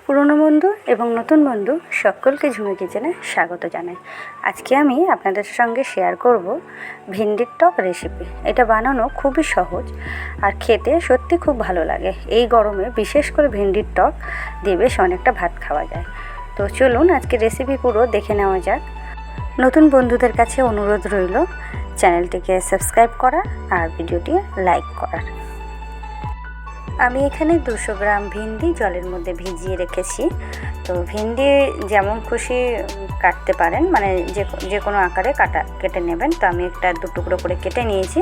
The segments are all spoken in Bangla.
পুরনো বন্ধু এবং নতুন বন্ধু সকলকে ঝুমে কিচেনে স্বাগত জানাই। আজকে আমি আপনাদের সঙ্গে শেয়ার করব ভেন্ডির টক রেসিপি। এটা বানানো খুবই সহজ আর খেতে সত্যি খুব ভালো লাগে। এই গরমে বিশেষ করে ভেন্ডির টক দিয়ে বেশ অনেকটা ভাত খাওয়া যায়। তো চলুন আজকে রেসিপি পুরো দেখে নেওয়া যাক। নতুন বন্ধুদের কাছে অনুরোধ রইল চ্যানেলটিকে সাবস্ক্রাইব করার আর ভিডিওটি লাইক করার। আমি এখানে 200 গ্রাম ভেন্ডি জলের মধ্যে ভিজিয়ে রেখেছি। তো ভেন্ডি যেমন খুশি কাটতে পারেন, মানে যে কোনো আকারে কেটে নেবেন। তো আমি একটা দু টুকরো করে কেটে নিয়েছি।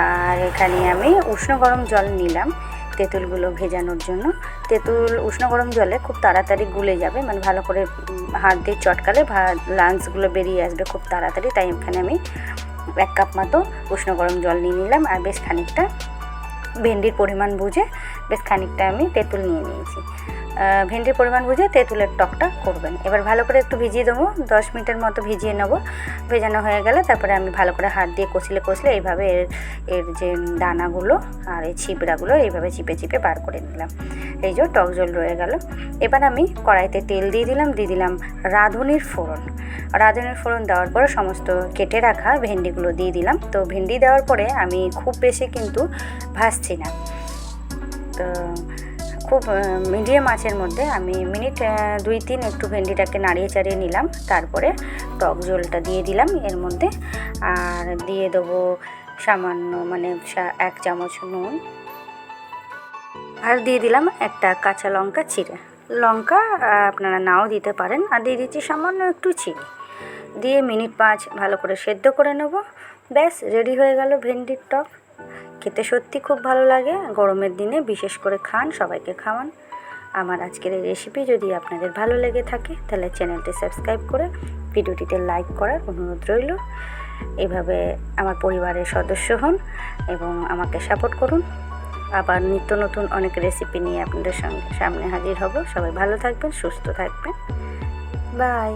আর এখানে আমি উষ্ণ গরম জল নিলাম তেঁতুলগুলো ভেজানোর জন্য। তেঁতুল উষ্ণ গরম জলে খুব তাড়াতাড়ি গুলে যাবে, মানে ভালো করে হাত দিয়ে চটকালে লাঞ্চগুলো বেরিয়ে আসবে খুব তাড়াতাড়ি। তাই এখানে আমি 1 কাপ মতো উষ্ণ গরম জল নিয়ে নিলাম। আর বেশ খানিকটা ভেন্ডির পরিমাণ বুঝে বেশ খানিকটা আমি তেঁতুল নিয়ে নিয়েছি। ভেন্ডির পরিমাণ বুঝে তেঁতুলের টকটা করবেন। এবার ভালো করে একটু ভিজিয়ে দেবো, 10 মিনিটের মতো ভিজিয়ে নেবো। ভেজানো হয়ে গেলে তারপরে আমি ভালো করে হাত দিয়ে কষলে এইভাবে এর যে দানাগুলো আর এই ছিবড়াগুলো এইভাবে চিপে বার করে নিলাম। এই যে টক জল রয়ে গেল। এবার আমি কড়াইতে তেল দিয়ে দিলাম রাঁধুনির ফোড়ন দেওয়ার পরে সমস্ত কেটে রাখা ভেন্ডিগুলো দিয়ে দিলাম। তো ভেন্ডি দেওয়ার পরে আমি খুব বেশি কিন্তু ভাজছি না, তো খুব মিডিয়াম আঁচের মধ্যে আমি মিনিট 2-3 একটু ভেন্ডিটাকে নাড়িয়ে চাড়িয়ে নিলাম। তারপরে টক জলটা দিয়ে দিলাম এর মধ্যে, আর দিয়ে দেবো সামান্য 1 চামচ নুন, আর দিয়ে দিলাম একটা কাঁচা লঙ্কা চিড়ে। লঙ্কা আপনারা নাও দিতে পারেন। আর দিয়ে দিচ্ছি সামান্য একটু চিনি। দিয়ে মিনিট 5 ভালো করে সেদ্ধ করে নেব। ব্যাস রেডি হয়ে গেল ভেন্ডির টক। খেতে সত্যি খুব ভালো লাগে। গরমের দিনে বিশেষ করে খান, সবাইকে খাওয়ান। আমার আজকের এই রেসিপি যদি আপনাদের ভালো লেগে থাকে তাহলে চ্যানেলটি সাবস্ক্রাইব করে ভিডিওটিতে লাইক করার অনুরোধ রইল। এভাবে আমার পরিবারের সদস্য হন এবং আমাকে সাপোর্ট করুন। আবার নিত্য নতুন অনেক রেসিপি নিয়ে আপনাদের সামনে হাজির হব। সবাই ভালো থাকবেন, সুস্থ থাকবেন। বাই।